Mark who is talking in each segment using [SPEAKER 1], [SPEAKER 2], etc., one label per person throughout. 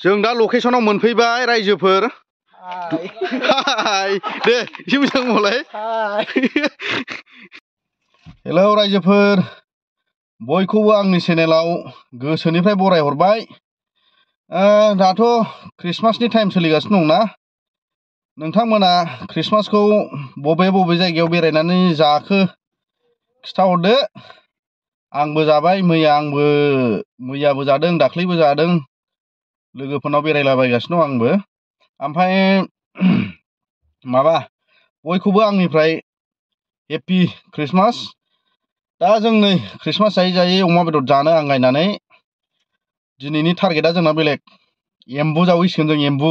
[SPEAKER 1] जों दा लकेसनाव मोनफैबाय रायजोफोर हाय दे एसे मोजां बुंलाय हेलौ रायजोफोर बयखौबो आंनि चेनेलाव गोसोनिफ्राय बरायहरबाय दाथ' क्रिसमासनि टाइम सोलिगासिनो दंना नोंथांमोना क्रिसमासखौ बबे जायगायाव बेरायनानै जाखो खिथाहरदो आंबो जाबाय मैयाबो जादों दाख्लैबो जादों लोगोफोरनाव बेरायलाबायगासिनो दं आंबो ओमफ्राय बयखौबो आंनिफ्राय हेपि क्रिसमास दा जों नै क्रिसमास जायै अमा बेदर जानो आंगायनानै दिनैनि टारगेटआ जोंना बेलेग एम्बु जावहैसिगोन जों एम्बु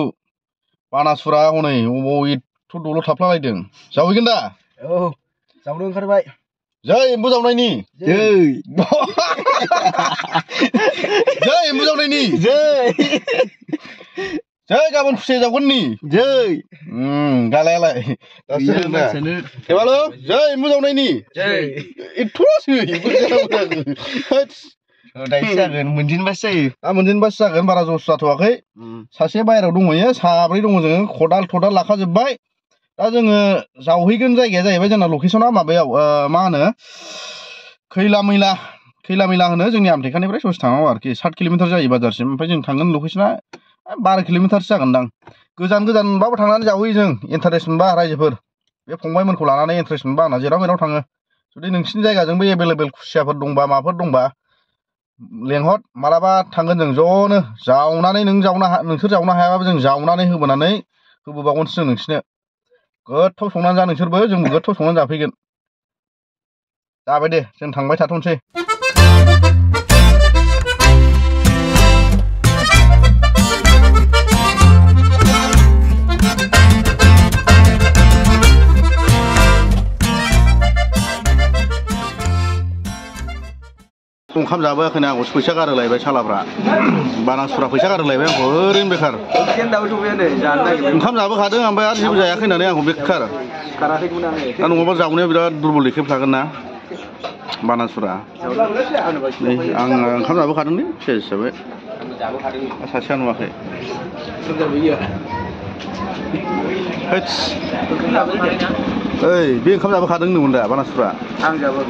[SPEAKER 1] बानासुरा हनै अबाव एथ' दलर थाफ्लालायदों जावहैगोन दा
[SPEAKER 2] औ जावनो ओंखारबाय
[SPEAKER 1] जै एम्बु जावनायनि
[SPEAKER 2] जै
[SPEAKER 1] जै एम्बु जावनायनि जै गाबोन खुसिया जावगोननि जै गालायालाय हेबाल' जै एम्बु जावनायनि एथ'सो
[SPEAKER 2] जागोन मोनजेनबासो जायो
[SPEAKER 1] मोनजेनबासो जागोन बारा जस जाथ'वाखै सासे बायहेरायाव दंहैयो साब्रै दङ जोङो खदाल लाखाजोब्बाय दा जोङो जावहैगोन जायगाया जाहैबाय जोंना लकेसना माबायाव मा होनो खैला मैला होनो जोंनि आमथेखानिफ्राय ससे थांनांगौ आरोखि 7 किल'मिटार जायो बाजारसिम ओमफ्राय जों थांगोन लकेसना 12 किल'मिटारसो जागोनदां गोजानबाबो थांनानै जावहैयो जों इन्टारेस्ट मोनबा रायजोफोर बे फंबायमोनखौ लानानै इन्टारेस्ट मोनबा आंना जेराव मेराव थाङो जुदि नोंसिनि जायगाजोंबो एभेलेबेल खुसियाफोर दंबा माफोर दंबा लेंहर मालाबा थांगोन जों ज'नो जावनानै नोंसोर जावनो हायाबाबो जों जावनानै होबोबावगोनसो जों नोंसिनो गोथाव संनानै जा नोंसोरबो जोंबो गोथाव संनानै जाफैगोन जाबाय दे जों थांबाय थाथ'नोसै ओंखाम जाबोआखैना आंखौ फैसा गारहोलायबाय सालाफ्रा बानासुरा फैसा गारहोलायबाय आंखौ ओरैनो बेखार ओंखाम जाबोखादों ओमफ्राय आरो जेबो जायाखै होननानै आंखौ बेखार दा नङाबा जावनाया बिराद दुरबल देखायफ्लागोन ना बानासुरा आं ओंखाम जाबोखादोंलै फिसा हिसाबै सासेया नुवाखै ओइ बे ओंखाम जाबोखादों होनदोंमोन दा बानासुरा
[SPEAKER 2] आं जाबो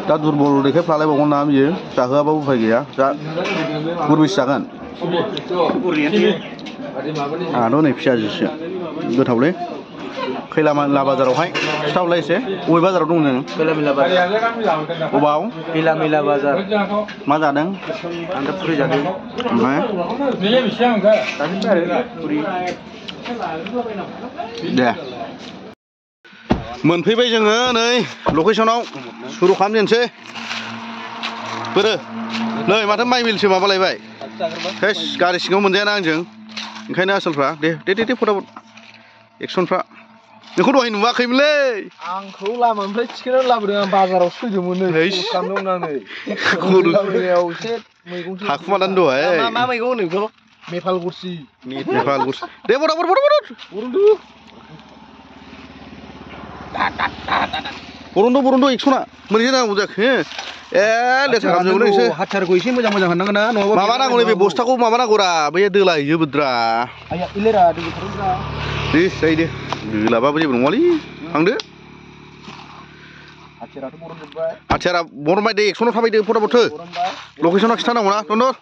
[SPEAKER 1] दा दुरबल देखायफ्लालायबावगोन ना बियो जाहोआबाबो उफाय गैया गुरबेसे जागोन आंहाथ' नै फिसाजोसो गोथावलै खैला बाजारावहाय खिथाहरलाय एसे बबे बाजाराव दं जों
[SPEAKER 2] खैला बाजार
[SPEAKER 1] अबाव
[SPEAKER 2] खैला बाजार
[SPEAKER 1] मा जादों
[SPEAKER 2] आं दा पुरि जादों
[SPEAKER 1] ओमफ्राय दे मोनफैबाय जोङो नै लकेसनाव सुरु खालामजेनसै बोरो नै माथो माइ मिलसो माबालायबाय हेस गारि सिङाव मोनजायाना आंजों ओंखायनो आसोलफ्रा दे फटाफट एक्सनफ्रा नोंखौ दहाय नुवाखैमोनलै
[SPEAKER 2] आंखौ लामानिफ्राय थिखोनानै लाबोदों आं बाजाराव फैदोंमोन
[SPEAKER 1] थाखुमानानै दहाय
[SPEAKER 2] मा मैगं होनो बेखौ नेपाल गरसि
[SPEAKER 1] दे बरन्द' एक्सना मोनहै नांगौ जाखो लेथार खालामजोबो नोंसोर
[SPEAKER 2] हाथारखौ एसे मोजां हाननांगोन ना नङाबा
[SPEAKER 1] माबा नांगौ नैबे बस्थाखौ माबा नांगौरा बे दोलाहैजोबोद्रा दे जायो दे दोलाबाबो जेबो नङालै थांदो हाथियारा बरनबाय दे एक्सनाव थाबायदो फटाफट लकेसनाव खिन्थानांगौ ना दन्दर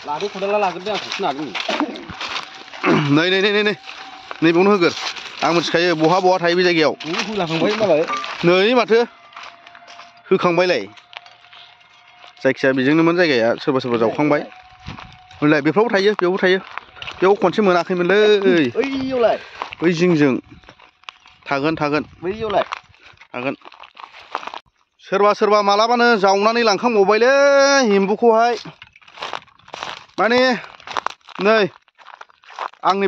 [SPEAKER 2] लादो खदाला लाग्रोदो आं खिन्थानो हागोन
[SPEAKER 1] नै बेयावनो होगोर आं मिथिखायो बहा थायो बे जायगायाव नै माथो होखांबायलाय जायखिजाया बेजोंनोमोन जायगाया सोरबा जावखांबाय होनलाय बेफ्रावबो थायो बेयावबो थायो बेयाव खनसे मोनाखैमोनलै बै जिंजों थागोन सोरबा मालाबानो जावनानै लांखांबावबायलै एम्बुखौहाय माने नै आंनि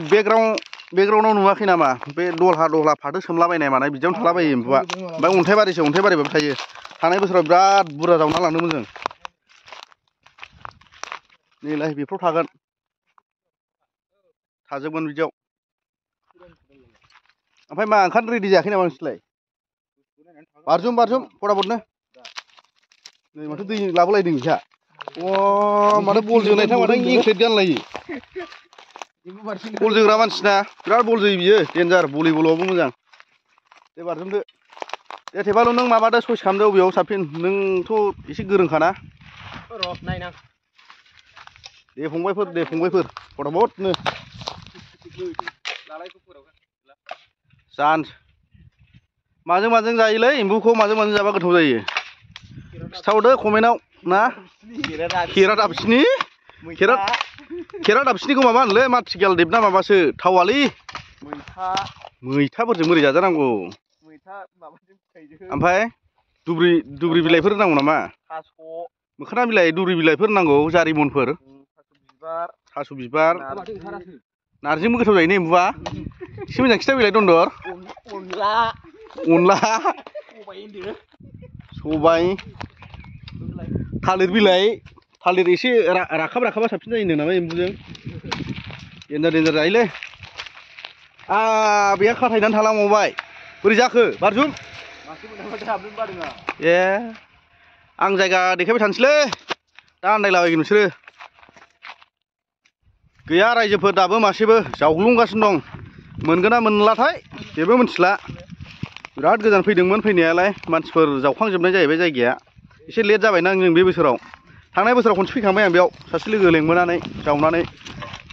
[SPEAKER 1] बेकग्राउन्डआव नुवाखै नामा बे दलहा फाथो सोमलाबायनाय मानाय बिदियावनो थालाबायो एम्बुआ ओमफ्राय अन्थाइबारिबाबो थायो थांनाय बोसोराव बिराद बुरजा जावना लांदोंमोन जों नैलाय बेफ्राव थाजोबगोन बिदियाव ओमफ्राय मा ओंखारनो रेडि जायाखै नामा नोंसोरलाय बारजुम फटाफटनो नै माथो दै लाबोलायदों बिहा माथो बल जोनाय थांबाथाय इंख्लेट गानलायो बल जोग्रा मानसिना बिराद बल जोयो बियो डेन्जार भलिबलावबो मोजां दे बारजुमदो दे थेबाल' नों माबादो सयस खालामदो बबेयाव साबसिन नोंथ' एसे गोरोंखाना
[SPEAKER 2] र' नायनां
[SPEAKER 1] दे फंबायफोर फटाफटनो जान माजों जायोलै एम्बुखौ माजों जाबा गोथाव जायो खिथाहरदो कमेन्टआव ना खेरादाफिनि खेरादाफिनिखौ माबा होनोलै माथिगालदेब ना माबासो थावालै मैथाफोरजों बोरै जाजानांगौ ओमफ्राय दुब्रि बिलाइफोर नांगौ नामा मोखोना बिलाइ दुब्रि बिलाइफोर नांगौ जारिमनफोर थास' बिबार नारजिजोंबो गोथाव जायो ने एम्बुआ एसे मोजां खिथा बिलाइ दन्दर अनला सबाय थालिर बिलाइ थालिर एसे राखाबा साबसिन जायो नामा एम्बुजों डेन्जार जायोलै बेहा खाथायनानै थालांबावबाय बोरै जाखो बारजुम ए आं जायगा देखायबाय थानोसैलै दा आन्दायलाबायगोन नोंसोरो गैया रायजोफोर दाबो मासेबो जावग्लुंगासिनो दं मोनगोन ना मोनलाथाय जेबो मिथिला बिराद गोजान फैदोंमोन फैनायालाय मानसिफोर जावखांजोबनाय जाहैबाय जायगाया एसे लेट जाबायना जों बे बोसोराव थांनाय बोसोराव खनसे फैखांबाय आं बेयाव सासे लोगो लेंबोनानै जावनानै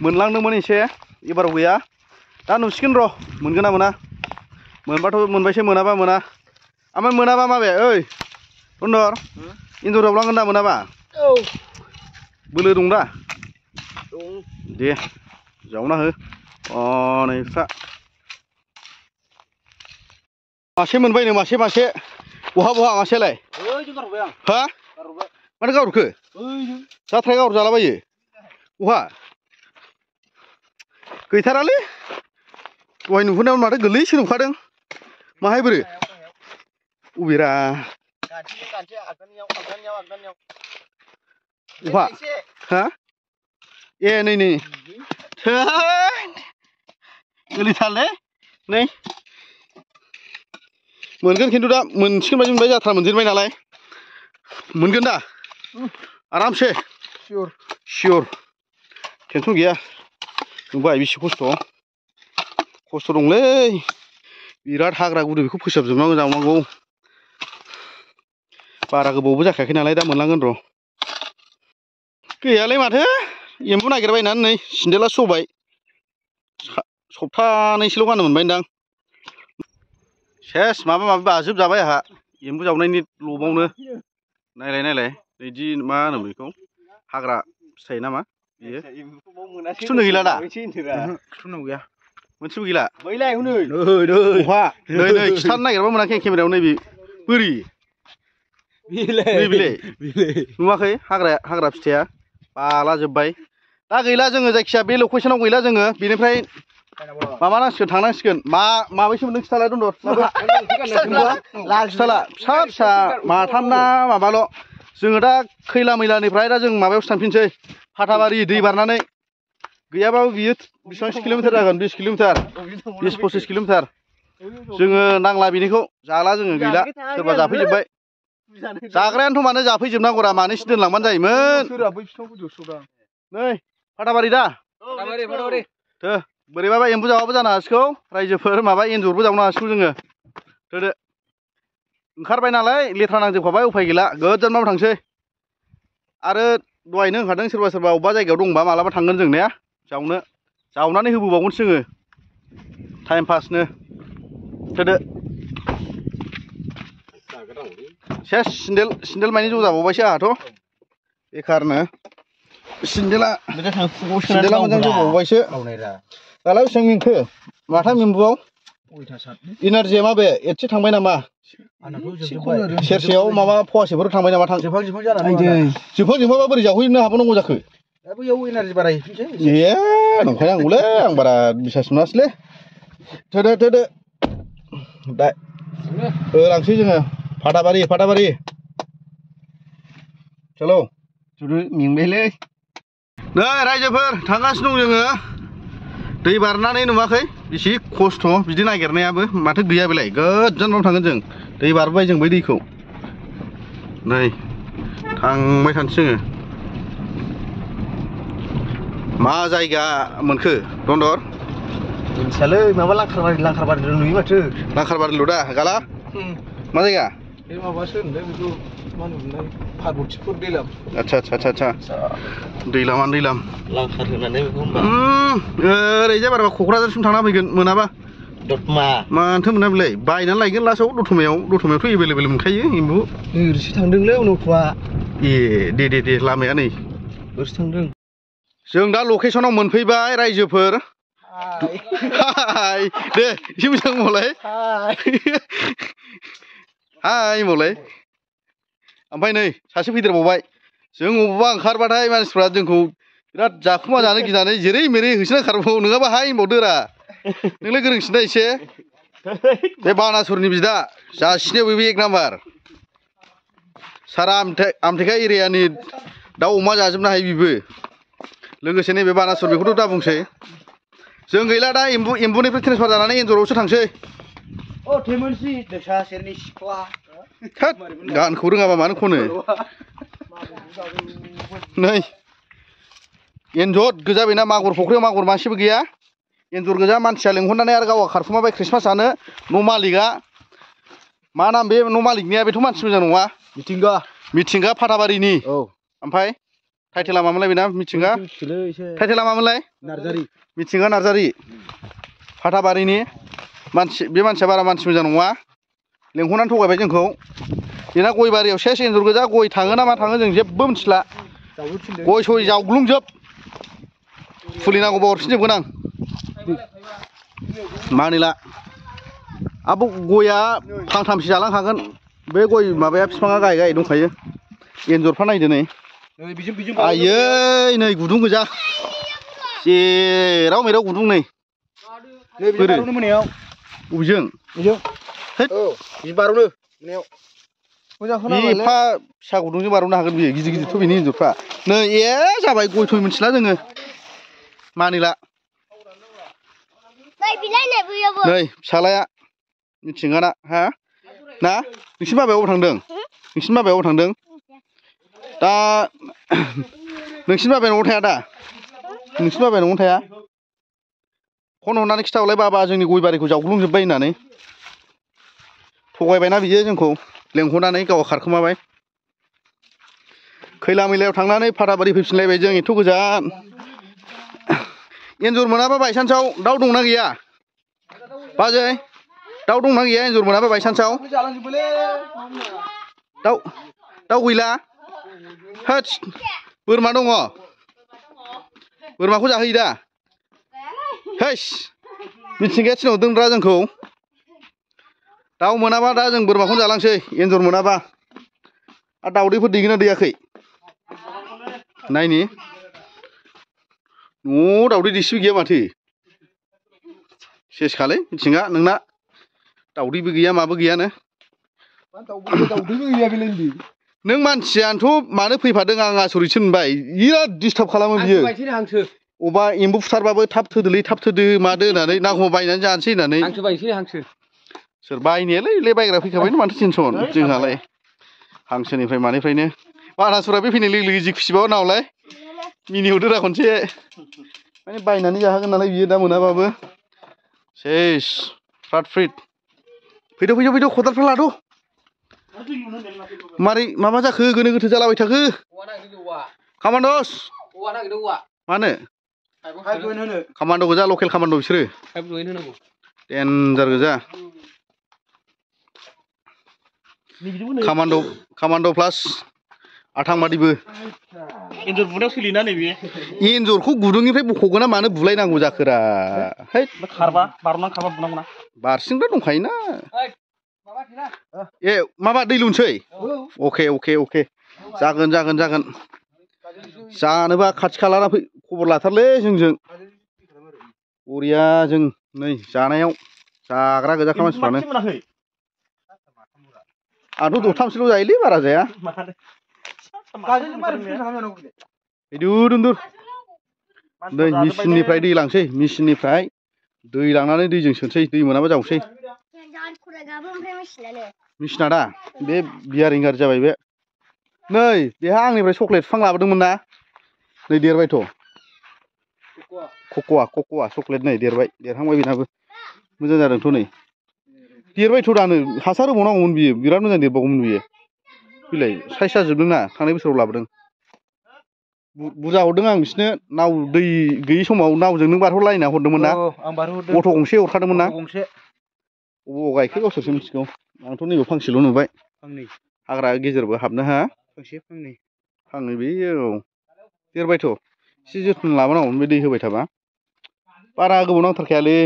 [SPEAKER 1] मोनलांदोंमोन एसे एबाराव गैया दा नुसिगोन र' मोनगोन ना मोना मोनबाथ' मोनबायसो मोनाबा मोना ओमफ्राय मोनाबा माबे ओइ दन्दर एन्जर जावलांगोन ना मोनाबा बोलो दं दा दे जावना हो नैफ्रा मासे मोनबायनो मासे बहा मासेलाय हा माथो गावहरखो जाथ्राय गावहर जालाबायो बहा गैथारालै दहाय नुहुरनायाव माथो गोलैसो नुखादों माहाय बोरो उबेरा बहा हा ए नै गोलैथारलै नै मोनगोन खिन्थु दा मोनसिगोन बायदि मोनबाय जाथ्रा मोनजेनबाय नालाय मोनगोन दा आरामसे सियर टेनसन गैया नुबाय बेसे खस्थ' दंलै बिराद हाग्रा गुदु बेखौ फोसाबजोबनांगौ जावनांगौ बारा गोबावबो जाखायाखै नालाय दा मोनलांगोन र' गैयालै माथो एम्बु नागिरबायनानै नै सिन्देला सबाय सप्तानैसोल' गाननो मोनबायदां सेस माबा बाजोबजाबाय आंहा एम्बु जावनायनि लबावनो नायलाय बिदि मा होनो बेखौ हाग्रा फिथाइ नामा बियो खिथुनो गैला दा खिथुनाव गैया मोनसेबो गैला नै खिथानो नागिरबा मोनाखै केमेरायाव नैबे बोरि बिलाइ नुवाखै हाग्रा फिथाइया बालाजोब्बाय दा गैला जोङो जायखिया बे लकेसनाव गैला जोङो बेनिफ्राय माबानांसिगोन थांनांसिगोन माबैसो मोनदों खिथालाय दन्दर खिथाला फिसा माथाम ना माबाल' जोङो दा खैला मैलानिफ्राय दा जों माबायावसो थांफिनसै फाथाबारि दै बारनानै गैयाबाबो बियो बेसेबांसो किल'मिटार जागोन 20 किल'मिटार 20-25 किल'मिटार जोङो नांला बिनिखौ जाला जोङो गैला सोरबा जाफैजोब्बाय जाग्रायानोथ' मानो जाफैजोबनांगौरा मानैसो दोनलांबानो जायोमोन नै फाथाबारि दा बोरैबाबा एम्बु जावाबो जानो हासिगौ रायजोफोर माबा एन्जरबो जावनो हासिगौ जोङो थोदो ओंखारबाय नालाय लेथ्रा नांजोबखाबाय उफाय गैला गोजानबाबो थांसै आरो दहायनो होनखादों सोरबा अबेबा जायगायाव दंबा मालाबा थांगोन जों ने जावनानै होबोबावगोनसो जोङो टाइम पासनो थोदो सेस सिन्देल मानि ज' जाबावबायसो आंहाथ' बेखारनो सिन्देला मोजां जबावबायसो दालाय बेसेबां मेंखो माथाम एम्बुआव इनारजिया माबे एसे थांबाय नामा सेरसेयाव माबा फवासेफोर थांबाय नामा जोबहां बोरै जावहैनो हाबावनांगौ जाखो बैयाव इनारजि बारायहैफिनसै ए नंखायनांगौलै आं बारा बिसास मोनासैलै थोदो दा लांसै जोङो फाथाबारि चलो मेंबायलै नै रायजोफोर थांगासिनो दं जोङो दै बारनानै नुवाखै बेसे खस्थ' बिदि नागिरनायाबो माथो गैया बेलाय गोजानाव थांगोन जों दै बारबाय जों बै दैखौ नै थांबाय थानोसै जोङो मा जायगा मोनखो दन्दर
[SPEAKER 2] मिथियालै माबा लांखारबारि नुयो माथो
[SPEAKER 1] लांखारबारिल' दा गाला मा जायगा
[SPEAKER 2] बे माबासो होनदों बेखौ मा होनोमोनलाय पार्बतीपुर दैलाम
[SPEAKER 1] आच्छा दैलामानो दैलाम
[SPEAKER 2] लांखार होनानै बेखौ
[SPEAKER 1] ओरैजाय बारा क'क्राझारसिम थांना फैगोन मोनाबा
[SPEAKER 2] दतमा
[SPEAKER 1] मानोथो मोना बेलाय बायनानै लायगोन लास्टआव दतमायावथ' एभेलेबेल मोनखायो एम्बु
[SPEAKER 2] ओरैसो थांदोंलै उनावथ'आ
[SPEAKER 1] ए दे लामाया नै
[SPEAKER 2] ओरैसो थांदों
[SPEAKER 1] जों दा लकेसनाव मोनफैबाय रायजोफोर हाय दे एसे मोजां मलाय हाय मलाय ओमफ्राय नै सासे फैदेरबावबाय जों अबावबा ओंखारबाथाय मानसिफ्रा जोंखौ बिराद जाखुमा जानो गिनानै जेरै मेरै होसोना खारबावो नङाबा हाय होनबावदोरा नोंलाय गोरोंसिन दा एसे बे बानासुरनि बिदा जासिनायाव बेबो एक नाम्बार सारा आमथेखा एरियानि दाउ अमा जाजोबनो हायो बिबो लोगोसे नैबे बानासुर बेखौथ' दा बुंसै जों गैला दा एम्बुनिफ्राय ट्रेन्सफार जानानै एन्जरावसो थांसै
[SPEAKER 2] अ थेमोनसि दैसा सेरनि सिख्ला
[SPEAKER 1] थोद गानखौ रोङाबा मानो खनो नै एन्जर गोजा बेना मागुर फख्रियाव मागुर मासेबो गैया एन्जर गोजा मानसिया लेंहरनानै आरो गावहा खारखुमाबाय ख्रिस्टमास जानो न' मालिकआ मा नाम बे न' मालिकनिया बेथ' मानसि मोजां नङा मिथिंगा फाथाबारिनि औ ओमफ्राय टाइटेला मामोनलाय बेना मिथिंगा टाइटेला मामोनलाय मिथिंगा नार्जारि फाथाबारिनि मानसि बे मानसिया बारा मानसि मोजां नङा लेंहरनानै थगायबाय जोंखौ बेना गय बारियाव सेस एन्जर गोजा गय थाङो ना मा थाङो जों जेबो मिथिला गय सय जावग्लुंजोब फुलि नांगौबा हरफिनजोबगोन आं मानिला आब' गया फांथामसो जालांखागोन बे गय माबाया बिफाङा गाय दंखायो एन्जरफ्रा नायदो नै आयै नै गुदुं गोजा जेराव मेराव गुदुं नै मोनायाव बबेजों
[SPEAKER 2] बारावनो मोनायाव मोजां खोनाबाय
[SPEAKER 1] एफा फिसा गुदुंजों बारनो हागोन बियो गिदिर गिदिरथ' बेनि एन्जरफ्रा नै जाबाय गय थय मिथिला जोङो मानिला नै फिसालाया मिथिंगाना हा ना नोंसिनि बाबाया अबाव थांदों दा नोंसिनि बाबाया न'आव थाया दा नोंसिनि बाबाया न'आवनो थाया फन हरनानै खिथाहरलाय बाबा जोंनि गय बारिखौ जावग्लुंजोब्बाय होननानै थगायबायना बियो जोंखौ लेंहरनानै गावहा खारखोमाबाय खैला मैलायाव थांनानै फाथाबारि फैफिनलायबाय जों एथ' गोजान एन्जर मोनाबा बायसान्सआव दाउ दंना गैया बाजै दाउ दंना गैया एन्जर मोनाबा बायसान्सआव दाउ गैला होद बोरमा दङ बोरमाखौ जाहोयो दा हैस मिथिंगाया थिनहरदोंब्रा जोंखौ दाउ मोनाबा दा जों बोरमाखौनो जालांसै एन्जर मोनाबा आरो दाउदैफोर दैगोना दैयाखै नायनि न'आव दाउदै दैसेबो गैया माथो सेसखालै मिथिंगा नोंना दाउदैबो गैया माबो गैयानो नों मानसियानोथ' मानो फैफादों आं आसरितसो मोनबाय बिराद डिस्टार्ब खालामो बियो अबा एम्बु फुथारबाबो थाब थोदोलै थाब थोदो मादो होननानै नांगौबा बायनानै जानोसै होननानै सोर बायनायालाय बायग्रा फैखाबायनो माथो टेनसन जोंहालाय हांसोनिफ्राय मानिफ्रायनो बानासुरा बे फैनाय लोगो लोगो जि खुसिबाव नावलाय मिनिहरदो दा खनसे माने बायनानै जाहोगोन नालाय बियो दा मोनाबाबो सेस फ्रात फ्रित फैदो खदालफ्रा लाद' मारै माबा जाखो गोनो गोथो जालाबाय थाखो कामान्डस मानो कामान्ड' गोजा लकेल कामान्ड' बिसोरो देन्जार गोजा कामान्ड' प्लास आथांबादिबो
[SPEAKER 2] एन्जर बुनायाव सोलियोना नैबे
[SPEAKER 1] एन्जरखौ गुदुंनिफ्राय बख'गोना मानो बुलायनांगौ जाखोरा है
[SPEAKER 2] खारबा बारनानै खारबा बुनांगौना
[SPEAKER 1] बारसिंग्रा दंखायोना ए माबा दै लुनोसै अके जागोन जानोबा खाथि खालाना फै खबर लाथारलै जोंजों बरिया जों नै जानायाव जाग्रा गोजाखा मानसिफ्रानो आंथ' दथामसोल' जायोलै बारा जाया दुर नै मेचिननिफ्राय दै लांसै मेचिननिफ्राय दै लांनानै दैजों सोनोसै दै मोनाबा जावसै मेचिना दा बे बियारिं गाज्रि जाबाय बे नै बेहा आंनिफ्राय चक्लेट बिफां लाबोदोंमोन ना नै देरबायथ' कक'आ चक्लेट नै देरबाय देरहांबाय बेनाबो मोजां जादोंथ' नै देरबायथ' दानो हासार होबावनांगौमोन बियो बिराद मोजां देरबावगौमोन बियो बिलाय साइज जाजोबदोंना थांनाय बोसोराव लाबोदों बुरजा हरदों आं बिसोरनो नाव दै गैयि समाव नावजों नों बारहरलायना हरदोंमोन ना
[SPEAKER 2] आं बारहरदों
[SPEAKER 1] अट' गंसे हरखादोंमोन ना
[SPEAKER 2] गंसे
[SPEAKER 1] अबाव गायखो गावसोरसो मिथिगौ आंथ' नैबे फांसेल' नुबाय
[SPEAKER 2] फांनै
[SPEAKER 1] हाग्रा गेजेरबो हाबनो हाया फांनै बेयो औ देरबायथ' एसे जोथोन लाबोनांगौमोन बे दै होबाय थाबा बारा गोबाव नांथारखायालै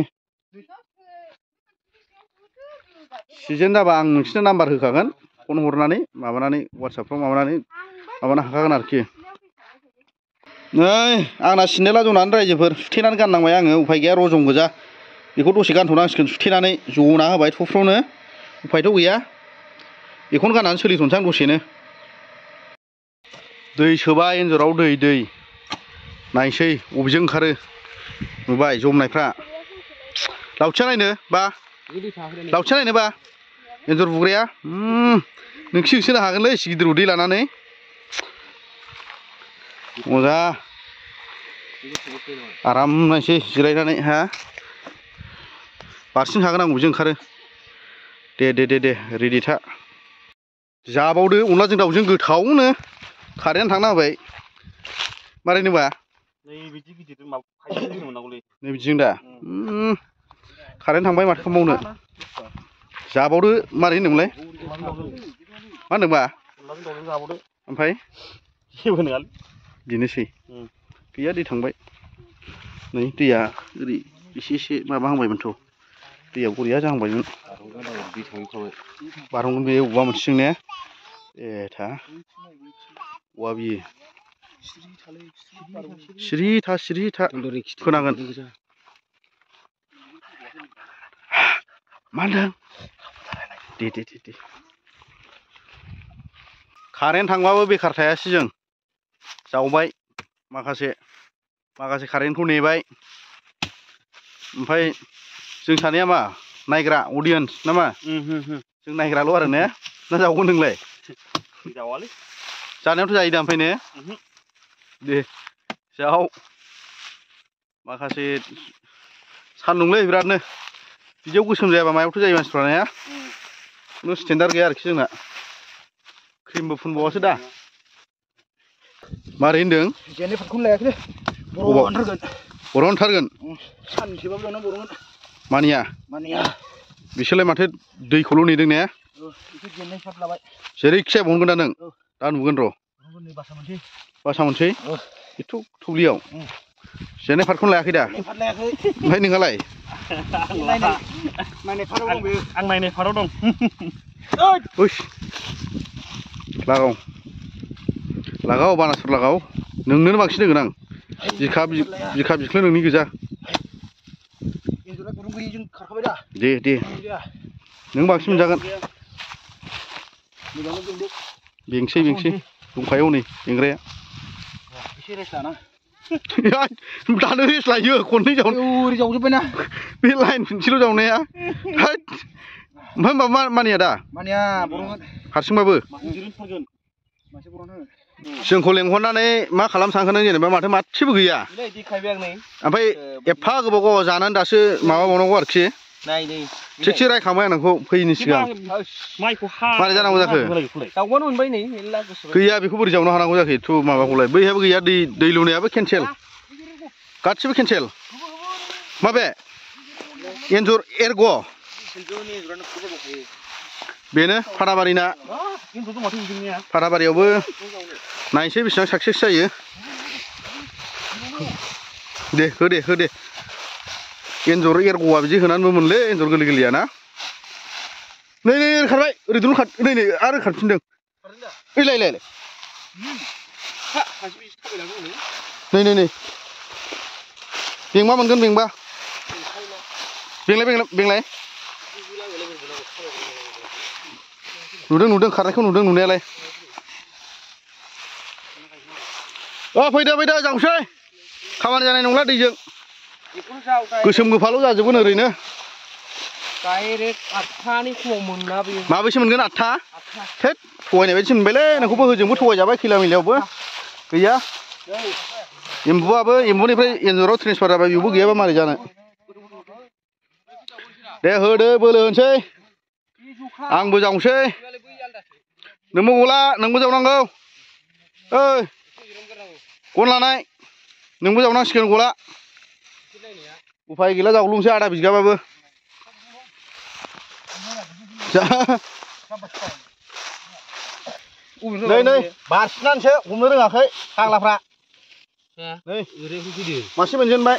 [SPEAKER 1] सिजेन जाबा आं नोंसिनो नाम्बार होखागोन फन हरनानै माबानानै वाट्सएपफ्राव माबानो हाखागोन आरोखि नै आंना सिन्देला जनानै रायजोफोर सुथेनानै गाननांबाय आङो उफाय गैया रजं गोजा बेखौ दसे गानथ'नांसिगोन सुथेनानै जना होबाय थ'फ्रावनो उफायथ' गैया बेखौनो गाननानै सोलिथ'नोसै आं दसेनो दै सोबा एन्जराव दै नायसै बबेजों ओंखारो नुबाय जमनायफ्रा लावथिया नायनो बा एन्जर बुग्राया नोंखि होसोनो हागोनलै एसे गिदिर उदै लानानै मोजा आराम नायसै जिरायनानै हा बारसिन हागोन आं बबेजों ओंखारो दे रेडि था जाबावदो अनलाजों दाउजों गोथावनो खारेन्ट थांना होबाय मारैनोबा नै बिदिजों दा कारेन्ट थांबाय माथो खालामबावनो जाबावदो मारै होनदोंमोनलाय मा होनदोंबा ओमफ्राय जेबो नङालै बेनोसै गैया दै थांबाय नै दैया ओरै एसे माबाहांबायमोनथ' दैया बरिया जाहांबायमोन बारहंगोन बे अबेबा मोनसेजों ने एथा औवा बियो सिरि था खोनागोन मा होनदों दे कारेन्ट थांबाबो बेखार थायासै जों जावबाय माखासे कारेन्टखौ नेबाय ओमफ्राय जों सानैया मा नायग्रा अडियेन्स नामा जों नायग्राल' आरो ने ना जावगोन नोंलाय जावालै जानायावथ' जायो दा ओमफ्राय ने दे जाव माखासे सान्दुंलै बिरादनो बिदियाव गोसोम जायाबा मायावथ' जायो मानसिफ्रा ने खुनु स्टेन्डार्ड गैया आरोखि जोंना क्रिमबो फुनबावासो दा मारै होनदों
[SPEAKER 2] जेन्नायफोरखौनो लायाखैलै
[SPEAKER 1] बर'नथारगोन
[SPEAKER 2] सानसेबाबो जाना बर'नगोन
[SPEAKER 1] मानिया बिसोरलाय माथो दैखौल' नेदों ने जेरैखि जाया बहनगोन दा नों दा नुगोन र' बासा मोनसै एथ' थौलियाव जेन्नाय फारखौनो लायाखै दा ओमफ्राय नोंहालाय आं नायनाय फाराव दं लागाव बानासुर लागाव नोंनोनो बांसिन होगोन आं बिखा बिख्लो नोंनि गोजा दे नों बांसिन मोनजागोन बेंसै दंखायो हनै बेंग्राया दानो रेस्ट लायो खननै जावजोब्बायना बे लाइन मोनसेल' जावनाया ओमफ्राय माबा मानिया दा हारसिंबाबो जोंखौ लेंहरनानै मा खालाम सानखो नों जेनेबा माथो मासेबो गैया ओमफ्राय एफा गोबाव जानानै दासो माबाबावनांगौ आरोखि थिगसे रायखांबाय आं नोंखौ फैयैनि सिगां मारै जानांगौ जाखो गैया बेखौ बोरै जावनो हानांगौ जाखो एथ' माबाखौलाय बैहाबो गैया दै लुनायाबो केन्सेल गासिबो केन्सेल माबे एन्जर एरग' बेनो फाथाबारिना फाथाबारियावबो नायनोसै बेसेबां साक्सेस जायो दे हो दे एन्जर एरग'आ बिदि होनानैबो मोनलै एन्जर गोरलैया ना नै खारबाय ओरै दुरुं नै आरो खारफिनदों ओइलाय नै बेंबा मोनगोन बेंलाय नुदों खारनायखौ नुदों नुनायालाय फैदो जावसै खामानि जानाय नंला दैजों गोसोम गोफाल' जाजोबगोन ओरैनो माबेसे मोनगोन 8था थोद थगायनाय बायदिसो मोनबायलै नोंखौबो होजोंबो थगायजाबाय खैला मैलायावबो गैया एम्बुआबो एम्बुनिफ्राय एन्जराव ट्रेन्सफार जाबाय बेबो गैयाबा मारै जानो दे होदो बोलो होनोसै आंबो जावनोसै नोंबो गला नोंबो जावनांगौ ओइ गन लानाय नोंबो जावनांसिगोन गला उफाय गैला जावलुंसै आधा बिगाबाबो नै नै बारसिनानैसो हमनो रोङाखै फाग्लाफ्रा नै मासे मोनजेनबाय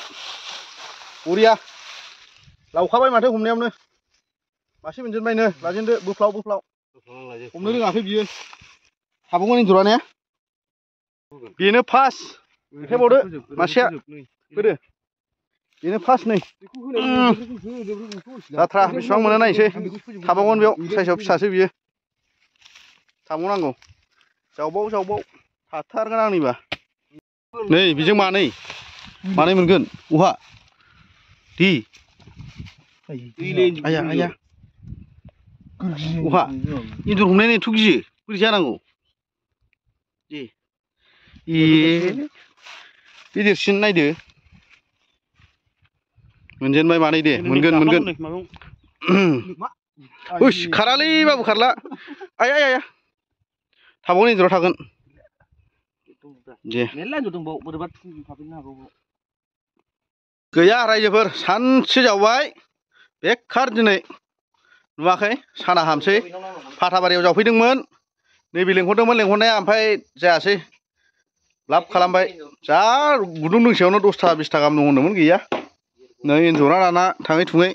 [SPEAKER 1] बरिया लावखाबाय माथो हमनायावनो मासे मोनजेनबायनो लाजेनदो बोफ्लाव बोफ्लाव हमनो रोङाखै बियो थाबावगोन एन्जरा ने बेनो फार्स्ट देखायबावदो मासेया होदो बेनो फार्स्ट नै जाथ्रा बेसेबां मोनो नायनोसै थाबावगोन बेयाव साइसआव फिसासो बियो थाबावनांगौ जावबाव जावबाव थाथारगोन आंनिबा नै बेजों मानै मोनगोन उहा दि आया आया उहा एन्जर हमनाया एथ' गियो बोरै जानांगौ दे ए बे देरसिन नायदो मोनजेनबाय मानै दे मोनगोन उस खारालै बाबु खारला आया आया थाबावगोन एन्जरा थागोन दे गैया रायजोफोर सानसे जावबाय बेखार दिनै नुवाखै साना हामसै फाथाबारियाव जावफैदोंमोन नैबे लेंहरदोंमोन लेंहरनाया ओमफ्राय जायासै लाब खालामबाय जा गुदुं दोंसेयावनो 10 20 गाहाम दं होनदोंमोन गैया नै एन्जरा दाना थाङै थुङै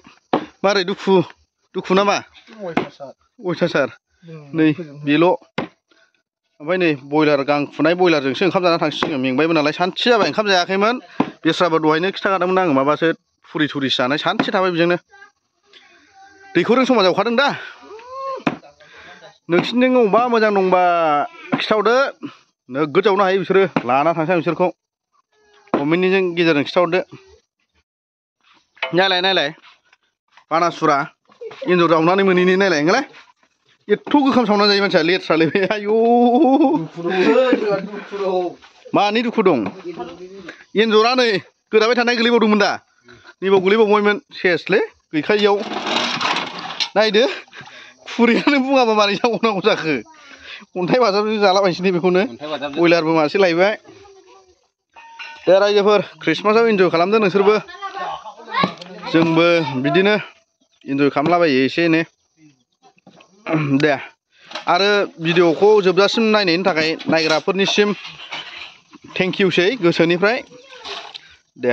[SPEAKER 1] मारै दुखु नामा अयथासार नै बेल' ओमफ्राय नै बयलार गां फुनाय बयलारजोंसो ओंखाम जाना थांसिगोन मेंबायबो नालाय सानसे जाबाय ओंखाम जायाखैमोन बेस्राबो दहायनो खिथाखादोंमोन आङो माबासो फुरि थुरिसो जानाय सानसे थाबाय बेजोंनो दैखौ रोंसमा जावखादों दा नोंसिनिजों अबा मोजां दंबा खिथाहरदो नोगोद जावनो हायो बिसोरो लाना थांसै आं बिसोरखौ कमेन्टनिजों गेजेरजों खिथाहरदो नायलाय बानासुरा एन्जर जावनानै मोनैनि नायलाय नोंलाय एथ' गोखाम सावनानै जायो मानसिया लेथ्रालै बे आयौ मानि दुखु दं एन्जरा नै गोदाबाय थानाय गोलैबावदोंमोन दा नैबाव गोलैबावबायमोन सेसलै गैखायियाव नायदो खुरैयानो बुङाबा मारै जाबावनांगौ जाखो अन्थाइ बाजाबजों जालाबायनोसै बेखौनो बयलारबो मासे लायबाय दे रायजोफोर ख्रिस्टमासआव इन्जय खालामदो नोंसोरबो जोंबो बिदिनो इन्जय खालामलाबायो एसे एनै दे आरो भिडिअखौ जोबजासिम नायनायनि थाखाय नायग्राफोरनिसिम थेंक इउसै गोसोनिफ्राय दे